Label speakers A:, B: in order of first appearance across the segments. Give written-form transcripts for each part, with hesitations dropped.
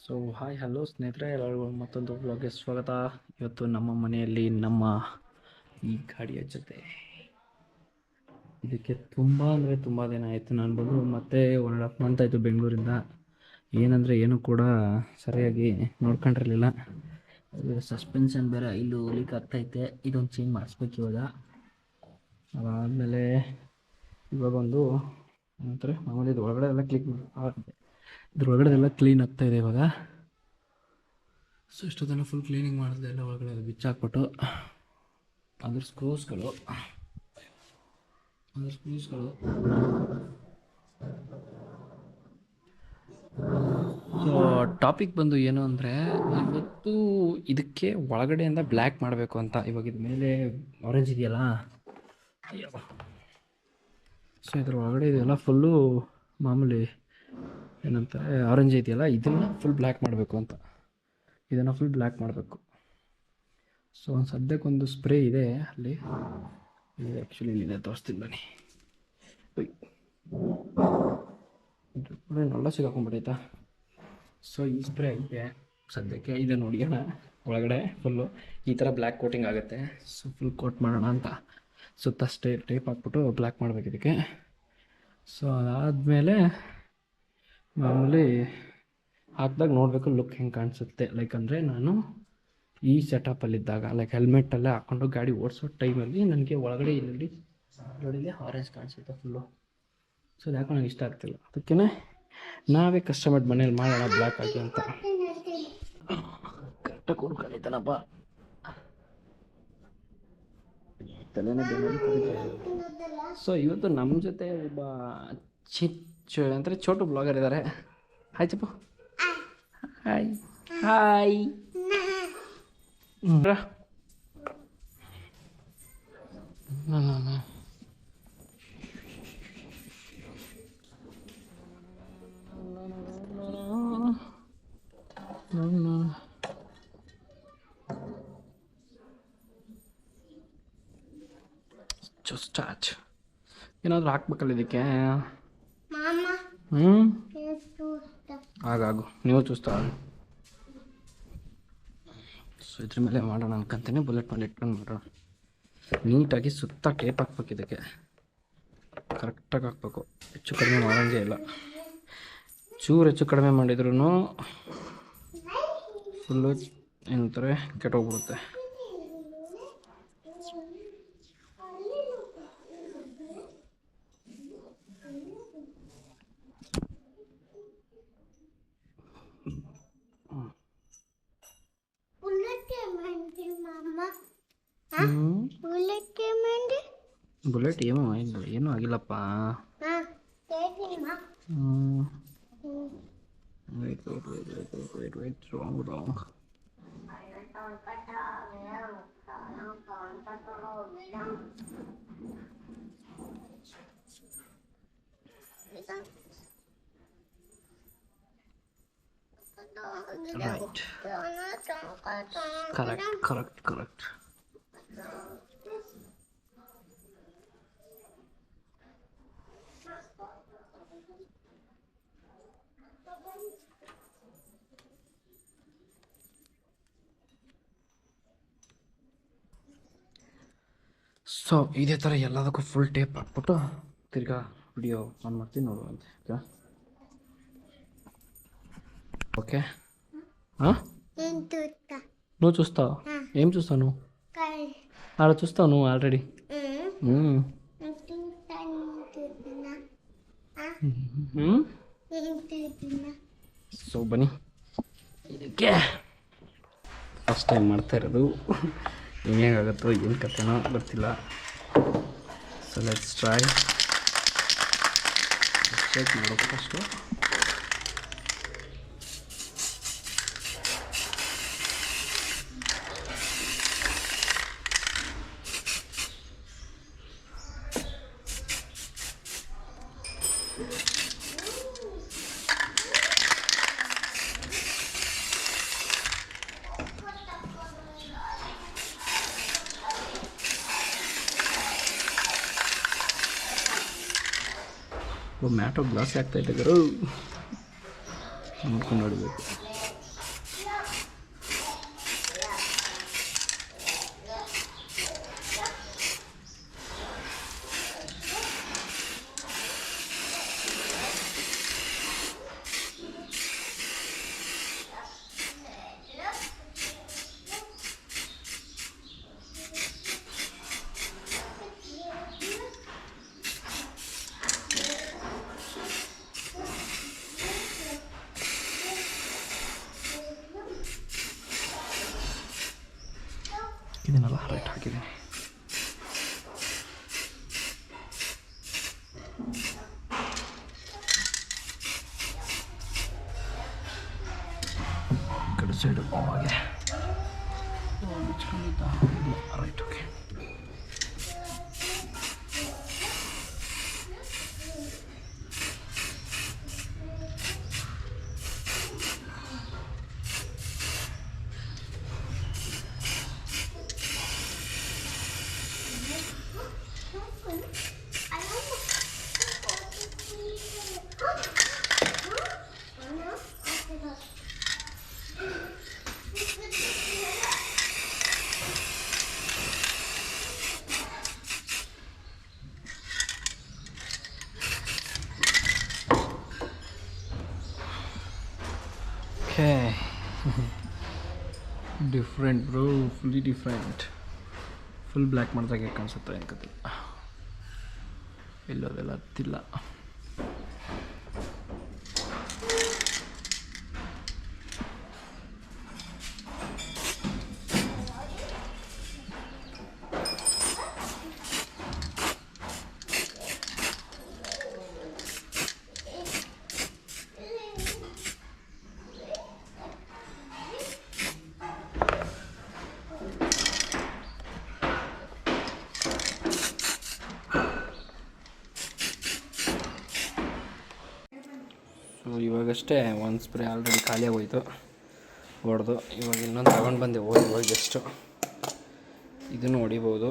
A: So hi hello ಸ್ನೇಹಿತರೆ, ಎಲ್ಲರಿಗೂ ಮತ್ತೊಂದು ವ್ಲಾಗ್ಗೆ ಸ್ವಾಗತ. ಇವತ್ತು ನಮ್ಮ ಮನೆಯಲ್ಲಿ ನಮ್ಮ ಈ ಗಾಡಿಯ ಜೊತೆ ಇದಕ್ಕೆ ತುಂಬ ಅಂದರೆ ತುಂಬ ದಿನ ಆಯಿತು. ನಾನು ಬಂದು ಮತ್ತೆ 1.5 ಮಂತ್ ಆಯಿತು ಬೆಂಗಳೂರಿಂದ. ಏನಂದರೆ ಏನೂ ಕೂಡ ಸರಿಯಾಗಿ ನೋಡ್ಕೊಂಡಿರಲಿಲ್ಲ. ಸಸ್ಪೆನ್ಷನ್ ಬೇರೆ ಇಲ್ಲೂ ಲೀಕ್ ಆಗ್ತೈತೆ, ಇದೊಂದು ಚೇಂಜ್ ಮಾಡಿಸ್ಬೇಕು ಇವಾಗ. ಅದಾದಮೇಲೆ ಇವಾಗೊಂದು ಏನಂತಾರೆ ಮಾಮೂಲಿ ಇದು ಒಳಗಡೆ ಎಲ್ಲ ಇದ್ರೊಳಗಡೆ ಎಲ್ಲ ಕ್ಲೀನ್ ಆಗ್ತಾಯಿದೆ ಇವಾಗ. ಸೊ ಇಷ್ಟೊತ್ತಲ್ಲ ಫುಲ್ ಕ್ಲೀನಿಂಗ್ ಮಾಡಿದೆ, ಎಲ್ಲ ಒಳಗಡೆ ಬಿಚ್ಚಾಕ್ಬಿಟ್ಟು ಅದ್ರ ಸ್ಕ್ರೂಸ್ಗಳು ಸೊ ಟಾಪಿಕ್ ಬಂದು ಏನು ಅಂದರೆ, ಇವತ್ತು ಇದಕ್ಕೆ ಒಳಗಡೆಯಿಂದ ಬ್ಲ್ಯಾಕ್ ಮಾಡಬೇಕು ಅಂತ. ಇವಾಗ ಇದ್ರ ಮೇಲೆ ಆರೆಂಜ್ ಇದೆಯಲ್ಲ, ಅಯ್ಯೋ, ಸೊ ಇದ್ರ ಒಳಗಡೆ ಇದೆಲ್ಲ ಫುಲ್ಲು ಮಾಮೂಲಿ ಏನಂತಾರೆ ಆರೆಂಜ್ ಇದೆಯಲ್ಲ, ಇದನ್ನು ಫುಲ್ ಬ್ಲ್ಯಾಕ್ ಮಾಡಬೇಕು ಅಂತ. ಇದನ್ನು ಫುಲ್ ಬ್ಲ್ಯಾಕ್ ಮಾಡಬೇಕು. ಸೊ ಒಂದು ಸದ್ಯಕ್ಕೊಂದು ಸ್ಪ್ರೇ ಇದೆ ಅಲ್ಲಿ, ಆ್ಯಕ್ಚುಲಿ ಇಲ್ಲಿದೆ, ತೋರಿಸ್ತೀನಿ ಬನ್ನಿ. ಎಲ್ಲ ಸಿಗಾಕೊಂಡ್ಬಿಟ್ಟೈತಾ. ಸೊ ಈ ಸ್ಪ್ರೇ ಐತೆ ಸದ್ಯಕ್ಕೆ, ಇದೆ ನೋಡಿ ಅಣ್ಣ. ಒಳಗಡೆ ಫುಲ್ಲು ಈ ಥರ ಬ್ಲ್ಯಾಕ್ ಕೋಟಿಂಗ್ ಆಗುತ್ತೆ. ಸೊ ಫುಲ್ ಕೋಟ್ ಮಾಡೋಣ ಅಂತ ಸುತ್ತ ಟೇಪ್ ಹಾಕ್ಬಿಟ್ಟು ಬ್ಲ್ಯಾಕ್ ಮಾಡಬೇಕು ಇದಕ್ಕೆ. ಸೊ ಅದಾದಮೇಲೆ ಮಾಮೂಲಿ ಹಾಕಿದಾಗ ನೋಡಬೇಕು ಲುಕ್ ಹೆಂಗೆ ಕಾಣಿಸುತ್ತೆ. ಲೈಕ್ ಅಂದರೆ ನಾನು ಈ ಸೆಟಪಲ್ಲಿದ್ದಾಗ ಲೈಕ್ ಹೆಲ್ಮೆಟಲ್ಲೇ ಹಾಕ್ಕೊಂಡು ಗಾಡಿ ಓಡಿಸೋ ಟೈಮಲ್ಲಿ ನನಗೆ ಒಳಗಡೆ ಇಲ್ಲಿ ನೋಡಿದೆ ಆರೆಂಜ್ ಕಾಣಿಸುತ್ತೆ ಫುಲ್ಲು. ಸೊ ಅದು ಯಾಕೋ ನನಗೆ ಇಷ್ಟ ಆಗ್ತಿಲ್ಲ. ಅದಕ್ಕೇ ನಾವೇ ಕಸ್ಟಮರ್ ಮನೇಲಿ ಮಾಡೋಣ ಬ್ಲ್ಯಾಕ್ ಆಗಿ ಅಂತ. ಕರೆಕ್ಟಾಗಿ ಕೂರ್ಕೊಂಡಿದ್ದಾನಪ್ಪ, ತಲೆನೇ ಬೇರೆ. ಸೊ ಇವತ್ತು ನಮ್ಮ ಜೊತೆ ಒಬ್ಬ ಅಂದರೆ ಚೋಟು ಬ್ಲಾಗರ್ ಇದ್ದಾರೆ. Hi Chappu. Hi hi. Start. ಏನಾದರೂ ಹಾಕ್ಬೇಕಲ್ಲ ಇದಕ್ಕೆ. ಆಗಾಗು ನೀವು ಚೂಸ್ತಾ. ಸೊ ಇದ್ರ ಮೇಲೆ ಮಾಡೋಣ ಅನ್ಕೊಂತೀನಿ. ಬುಲೆಟ್ ಮೇಲೆ ಇಟ್ಕೊಂಡು ಮಾಡೋಣ. ನೀಟಾಗಿ ಸುತ್ತ ಟೇಪ್ ಹಾಕ್ಬೇಕು ಇದಕ್ಕೆ, ಕರೆಕ್ಟಾಗಿ ಹಾಕ್ಬೇಕು. ಹೆಚ್ಚು ಕಡಿಮೆ ಮಾಡೋಂಗೇ ಇಲ್ಲ. ಚೂರು ಹೆಚ್ಚು ಕಡಿಮೆ ಮಾಡಿದ್ರೂ ಫುಲ್ಲು ಏನಂತಾರೆ ಕೆಟ್ಟೋಗ್ಬಿಡುತ್ತೆ. ಬುಲೆಟ್ ಏನೂ ಆಗಿಲ್ಲಪ್ಪ. wait, wrong. Right. Correct. So ಇದೇ ಥರ ಎಲ್ಲದಕ್ಕೂ ಫುಲ್ ಟೇಪ್ ಹಾಕ್ಬಿಟ್ಟು ತಿರ್ಗಾ ವಿಡಿಯೋ ಆನ್ ಮಾಡ್ತೀನಿ, ನೋಡುವಂತೆ. ఓకే నువ్వు చూస్తావు? ఏం చూస్తావు నువ్వు? అలా చూస్తావు నువ్వు ఆల్రెడీ. ಸೊ ಬನ್ನಿ, ಇದಕ್ಕೆ ಫಸ್ಟ್ ಟೈಮ್ ಮಾಡ್ತಾ ಇರೋದು. ಹೆಂಗಾಗುತ್ತೋ ಏನು ಕಥೆನೋ ಗೊತ್ತಿಲ್ಲ. So let's try. ಚೆಕ್ ಮಾಡೋದು ಫಸ್ಟು. ಮ್ಯಾಟೋ ಗ್ಲಾಸ್ ಆಗ್ತಾಯಿದ್ದೆ ಗುರು, ನೋಡ್ಕೊಂಡು ನೋಡಬೇಕು. ಹಾಕಿದ್ದೀನಲ್ಲ, ರೈಟ್ ಹಾಕಿದ್ದೀನಿ. ಈ ಕಡೆ ಸೈಡು ಹಾಗೆ right. Okay, different bro, fully different. Full black ಮಾಡಿದಾಗ ಕಾಣಿಸುತ್ತೆ ಅನ್ಕೋತೀನಿ. ಎಲ್ಲೋದೆಲ್ಲ ಹತ್ತಿಲ್ಲ. ಇವಾಗಷ್ಟೇ ಒಂದು ಸ್ಪ್ರೇ ಆಲ್ರೆಡಿ ಖಾಲಿಯಾಗೋಯ್ತು ಹೊಡೆದು. ಇವಾಗ ಇನ್ನೊಂದು ತಗೊಂಡು ಬಂದೆ ಇವಾಗ ಜಸ್ಟು. ಇದನ್ನು ಹೊಡಿಬೋದು.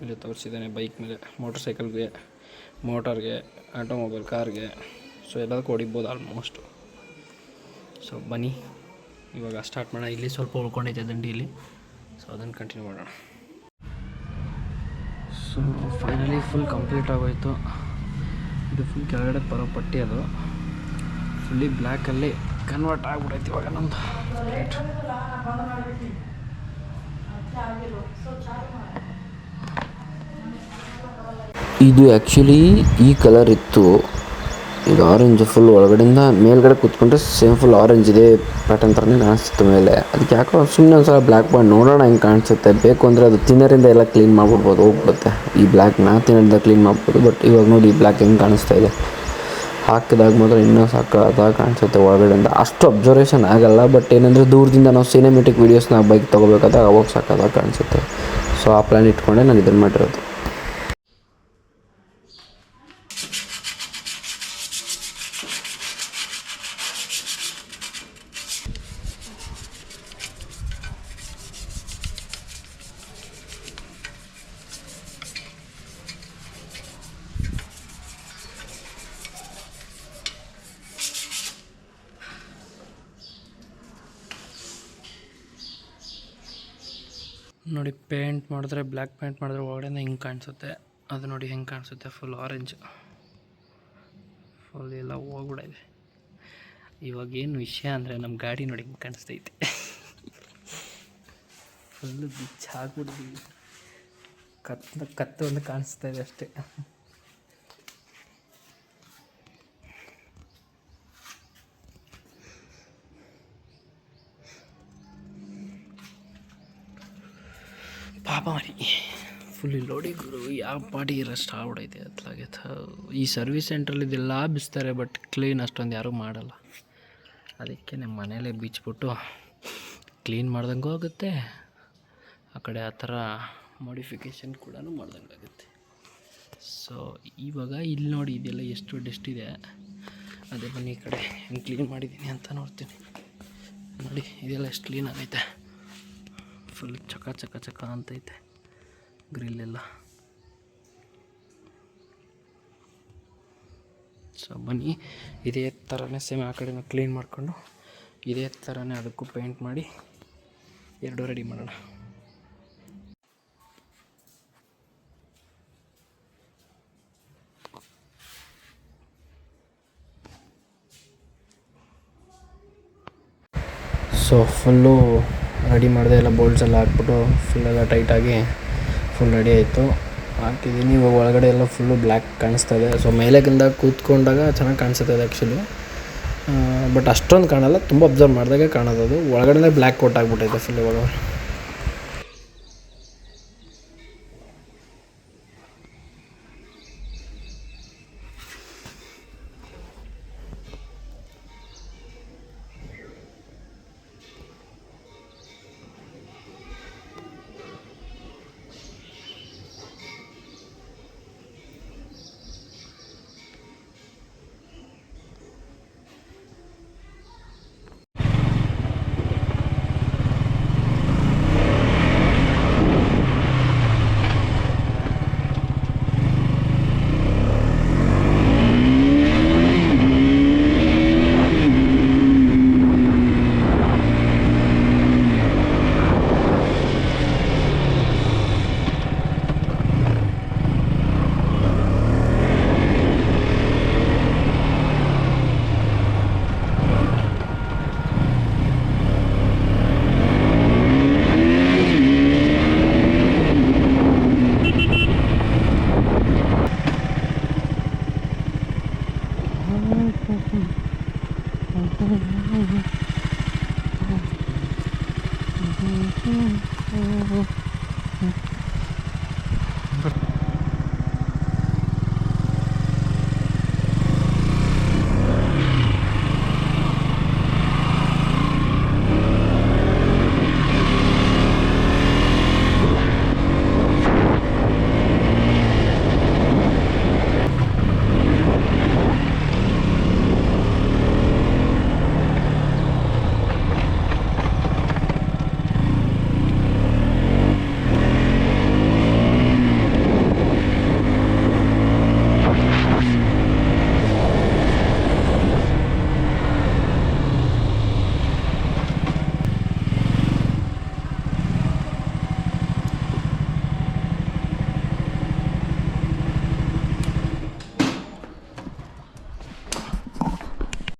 A: ಇಲ್ಲಿ ತೋರಿಸಿದ್ದಾನೆ ಬೈಕ್ ಮೇಲೆ, ಮೋಟರ್ ಸೈಕಲ್ಗೆ, ಮೋಟಾರ್ಗೆ, ಆಟೋಮೊಬೈಲ್, ಕಾರ್ಗೆ. ಸೊ ಎಲ್ಲದಕ್ಕೂ ಹೊಡಿಬೋದು ಆಲ್ಮೋಸ್ಟು. ಸೊ ಬನ್ನಿ ಇವಾಗ ಸ್ಟಾರ್ಟ್ ಮಾಡೋಣ. ಇಲ್ಲಿ ಸ್ವಲ್ಪ ಉಳ್ಕೊಂಡೈತೆ ದಂಡಿಯಲ್ಲಿ, ಸೊ ಅದನ್ನು ಕಂಟಿನ್ಯೂ ಮಾಡೋಣ. ಸೊ ಫೈನಲಿ ಫುಲ್ ಕಂಪ್ಲೀಟ್ ಆಗೋಯಿತು. ಇದು ಫುಲ್ ಕೆಳಗಡೆ ಬರೋ ಪಟ್ಟಿ, ಅದು ಫುಲ್ಲಿ ಬ್ಲ್ಯಾಕಲ್ಲಿ ಕನ್ವರ್ಟ್ ಆಗಿಬಿಡೈತೆ ಇವಾಗ ನಮ್ಮದು.
B: ಇದು ಆ್ಯಕ್ಚುಲಿ ಈ ಕಲರ್ ಇತ್ತು, ಇದು ಆರೆಂಜ್. ಫುಲ್ ಒಳಗಡೆಯಿಂದ ಮೇಲ್ಗಡೆ ಕೂತ್ಕೊಂಡ್ರೆ ಸೇಮ್ ಫುಲ್ ಆರೆಂಜ್ ಇದೆ ಪ್ಯಾಟರ್ನ್ ಥರನೇ ಕಾಣಿಸುತ್ತೆ ಮೇಲೆ. ಅದಕ್ಕೆ ಯಾಕೋ ಸುಮ್ಮನೆ ಒಂದು ಸಲ ಬ್ಲ್ಯಾಕ್ ಮಾಡಿ ನೋಡೋಣ ಹೆಂಗೆ ಕಾಣಿಸುತ್ತೆ. ಬೇಕು ಅಂದರೆ ಅದು ತಿನ್ನರಿಂದ ಎಲ್ಲ ಕ್ಲೀನ್ ಮಾಡಿಬಿಡ್ಬೋದು, ಹೋಗ್ಬಿಡುತ್ತೆ. ಈ ಬ್ಲ್ಯಾಕ್ನ ತಿನ್ನರಿಂದ ಕ್ಲೀನ್ ಮಾಡ್ಬೋದು. ಬಟ್ ಇವಾಗ ನೋಡಿ ಈ ಬ್ಲ್ಯಾಕ್ ಹೆಂಗೆ ಕಾಣಿಸ್ತಾ ಇದೆ. ಹಾಕಿದಾಗ ಮಾತ್ರ ಇನ್ನೂ ಸಾಕಾದಾಗ ಕಾಣಿಸುತ್ತೆ ಒಳಗಡೆಯಿಂದ. ಅಷ್ಟು ಅಬ್ಸರ್ವೇಷನ್ ಆಗಲ್ಲ, ಬಟ್ ಏನಂದರೆ ದೂರದಿಂದ ನಾವು ಸಿನಿಮೆಟಿಕ್ ವೀಡಿಯೋಸ್ನ ಬೈಕ್ ತೊಗೋಬೇಕಾದಾಗ ಅವಾಗ ಸಾಕಾದಾಗ ಕಾಣಿಸುತ್ತೆ. ಸೊ ಆ ಪ್ಲ್ಯಾನ್ ಇಟ್ಕೊಂಡೆ ನಾನು ಇದನ್ನು ಮಾಡಿರೋದು.
A: ನೋಡಿ, ಪೇಂಟ್ ಮಾಡಿದ್ರೆ, ಬ್ಲ್ಯಾಕ್ ಪೇಂಟ್ ಮಾಡಿದ್ರೆ ಒಳಗಡೆ ಹಿಂಗೆ ಕಾಣಿಸುತ್ತೆ. ಅದು ನೋಡಿ ಹೆಂಗೆ ಕಾಣಿಸುತ್ತೆ, ಫುಲ್ ಆರೆಂಜ್. ಫುಲ್ ಎಲ್ಲ ಹೋಗ್ಬಿಡಿದೆ. ಇವಾಗ ಏನು ವಿಷಯ ಅಂದರೆ ನಮ್ಮ ಗಾಡಿ ನೋಡಿ ಹಿಂಗೆ ಕಾಣಿಸ್ತೈತೆ. ಫುಲ್ಲು ಬಿಚ್ಚ ಹಾಕ್ಬಿಡ್ತೀವಿ. ಕತ್ತು ಒಂದು ಕಾಣಿಸ್ತಾ ಇದೆ ಅಷ್ಟೇ. ಪಾಪ ಮರಿ ಫುಲ್ಲಿ ಲೋಡಿ ಗುರು, ಯಾವ ಪಾಟಿ ರಸ್ಟ್ ಆಗ್ಬಿಡೈತೆ ಅತ್ಲಾಗೆ. ಈ ಸರ್ವಿಸ್ ಸೆಂಟ್ರಲ್ಲಿ ಇದೆಲ್ಲ ಬಿಸ್ತಾರೆ, ಬಟ್ ಕ್ಲೀನ್ ಅಷ್ಟೊಂದು ಯಾರೂ ಮಾಡಲ್ಲ. ಅದಕ್ಕೆ ನಮ್ಮ ಮನೇಲೇ ಬಿಚ್ಚಿಬಿಟ್ಟು ಕ್ಲೀನ್ ಮಾಡ್ದಂಗೂ ಆಗುತ್ತೆ, ಆ ಕಡೆ ಆ ಥರ ಮಾಡಿಫಿಕೇಷನ್ ಕೂಡ ಮಾಡ್ದಂಗೆ ಆಗುತ್ತೆ. ಸೊ ಇವಾಗ ಇಲ್ಲಿ ನೋಡಿ, ಇದೆಲ್ಲ ಎಷ್ಟು ಡಸ್ಟ್ ಇದೆ. ಅದೇ ಬನ್ನಿ ಈ ಕಡೆ ಹೆಂಗೆ ಕ್ಲೀನ್ ಮಾಡಿದ್ದೀನಿ ಅಂತ ನೋಡ್ತೀನಿ. ನೋಡಿ ಇದೆಲ್ಲ ಎಷ್ಟು ಕ್ಲೀನ್ ಆಗೈತೆ. ಫುಲ್ ಚಕ ಚಕ ಚಕ ಅಂತೈತೆ ಗ್ರಿಲ್ಲೆಲ್ಲ. ಸೊ ಬನ್ನಿ ಇದೇ ಥರನೇ ಸೇಮ್ ಆ ಕಡೆನೂ ಕ್ಲೀನ್ ಮಾಡಿಕೊಂಡು ಇದೇ ಥರನೇ ಅದಕ್ಕೂ ಪೇಂಟ್ ಮಾಡಿ ಎರಡೂ ರೆಡಿ ಮಾಡೋಣ. ಸೊ ಫುಲ್ಲು ರೆಡಿ ಮಾಡಿದೆ, ಎಲ್ಲ ಬೋಲ್ಟ್ಸ್ ಎಲ್ಲ ಹಾಕ್ಬಿಟ್ಟು ಫುಲ್ಲೆಲ್ಲ ಟೈಟಾಗಿ ಫುಲ್ ರೆಡಿ ಆಯಿತು. ಹಾಕಿದ್ದೀನಿ. ಇವಾಗ ಒಳಗಡೆ ಎಲ್ಲ ಫುಲ್ಲು ಬ್ಲ್ಯಾಕ್ ಕಾಣಿಸ್ತಾ ಇದೆ. ಸೊ ಮೇಲೆಗಿಂದ ಕೂತ್ಕೊಂಡಾಗ ಚೆನ್ನಾಗಿ ಕಾಣಿಸುತ್ತೆ ಅದು ಆ್ಯಕ್ಚುಲಿ, ಬಟ್ ಅಷ್ಟೊಂದು ಕಾಣಲ್ಲ. ತುಂಬ ಅಬ್ಸರ್ವ್ ಮಾಡಿದಾಗೆ ಕಾಣೋದು. ಅದು ಒಳಗಡೆ ಬ್ಲ್ಯಾಕ್ ಕೋಟ್ ಆಗಿಬಿಟ್ಟೈತೆ ಫುಲ್. ಇವಾಗ